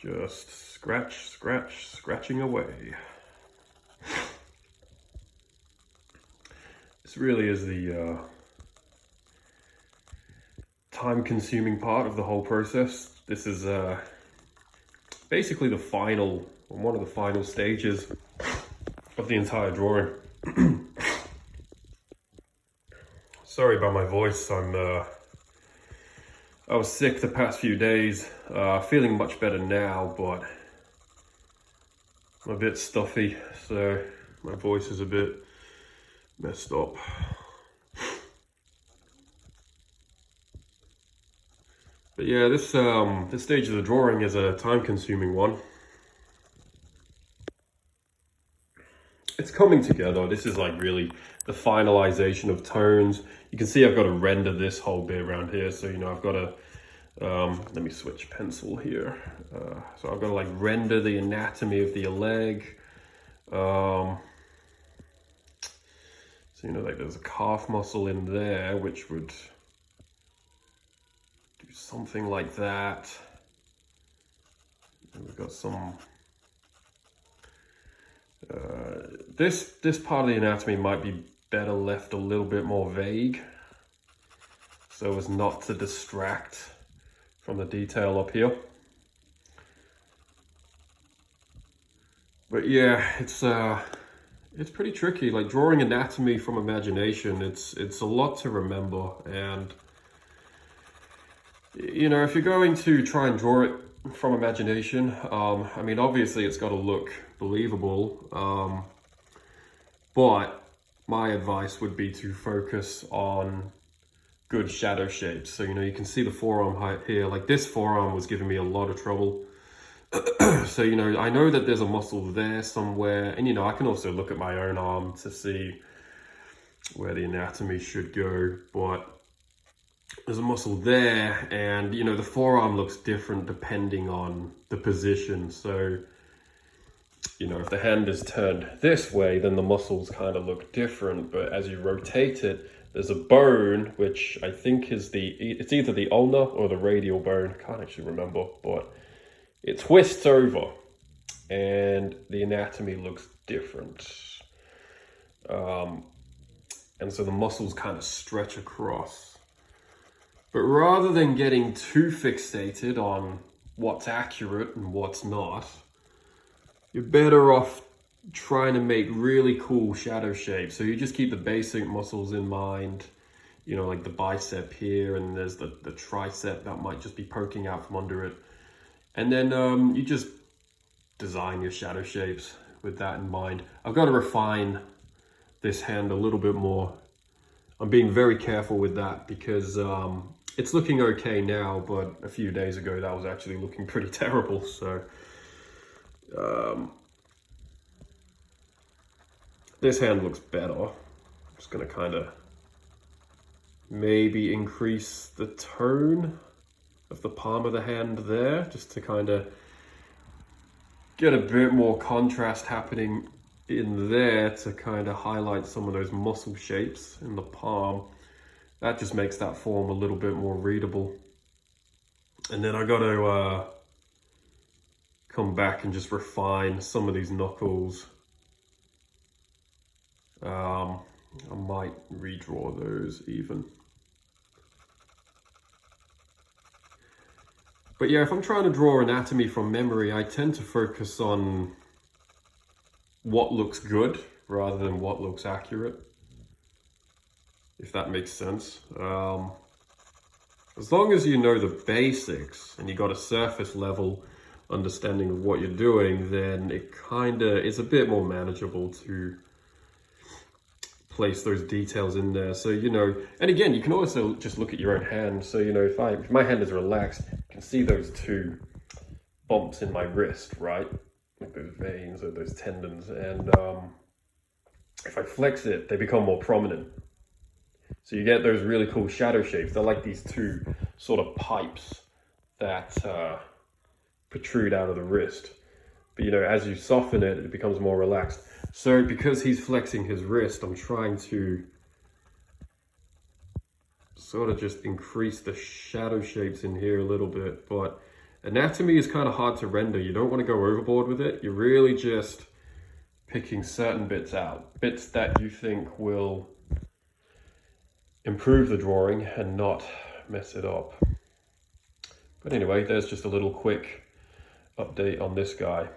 Just scratching away. This really is the time-consuming part of the whole process. This is basically one of the final stages of the entire drawing. Sorry about my voice. I was sick the past few days. Feeling much better now, but I'm a bit stuffy, so my voice is a bit messed up. But yeah, this stage of the drawing is a time-consuming one. It's coming together. This is like really the finalization of tones. You can see I've got to render this whole bit around here. So, you know, I've got to, let me switch pencil here. So I've got to like render the anatomy of the leg. So, you know, like there's a calf muscle in there, which would do something like that. And we've got some, this part of the anatomy might be better left a little bit more vague, so as not to distract from the detail up here. But yeah, it's pretty tricky. Like drawing anatomy from imagination, it's a lot to remember. And you know, if you're going to try and draw it from imagination, I mean, obviously it's got to look believable, but my advice would be to focus on good shadow shapes. So, you know, you can see the forearm height here. Like this forearm was giving me a lot of trouble. So, you know, I know that there's a muscle there somewhere. And, you know, I can also look at my own arm to see where the anatomy should go. But there's a muscle there. And, you know, the forearm looks different depending on the position. So, you know, if the hand is turned this way, then the muscles kind of look different. But as you rotate it, there's a bone, which I think is it's either the ulnar or the radial bone. I can't actually remember, but it twists over and the anatomy looks different. And so the muscles kind of stretch across. But rather than getting too fixated on what's accurate and what's not, you're better off trying to make really cool shadow shapes. So you just keep the basic muscles in mind, you know, like the bicep here, and there's the tricep that might just be poking out from under it. And then you just design your shadow shapes with that in mind. I've got to refine this hand a little bit more. I'm being very careful with that because it's looking okay now, but a few days ago that was actually looking pretty terrible. So this hand looks better. I'm just gonna kind of maybe increase the tone of the palm of the hand there, just to kind of get a bit more contrast happening in there to kind of highlight some of those muscle shapes in the palm. That just makes that form a little bit more readable. And then I got to come back and just refine some of these knuckles. I might redraw those even. But yeah, if I'm trying to draw anatomy from memory, I tend to focus on what looks good rather than what looks accurate, if that makes sense. As long as you know the basics and you got a surface level understanding of what you're doing, then it kind of is a bit more manageable to place those details in there. So, you know, and again, you can also just look at your own hand. So, you know, if my hand is relaxed, you can see those two bumps in my wrist, right? Like those veins or those tendons. And if I flex it, they become more prominent. So you get those really cool shadow shapes. They're like these two sort of pipes that protrude out of the wrist. But, you know, as you soften it, it becomes more relaxed. So because he's flexing his wrist, I'm trying to sort of just increase the shadow shapes in here a little bit. But Anatomy is kind of hard to render. You don't want to go overboard with it. You're really just picking certain bits out, bits that you think will improve the drawing and not mess it up. But anyway, there's just a little quick update on this guy.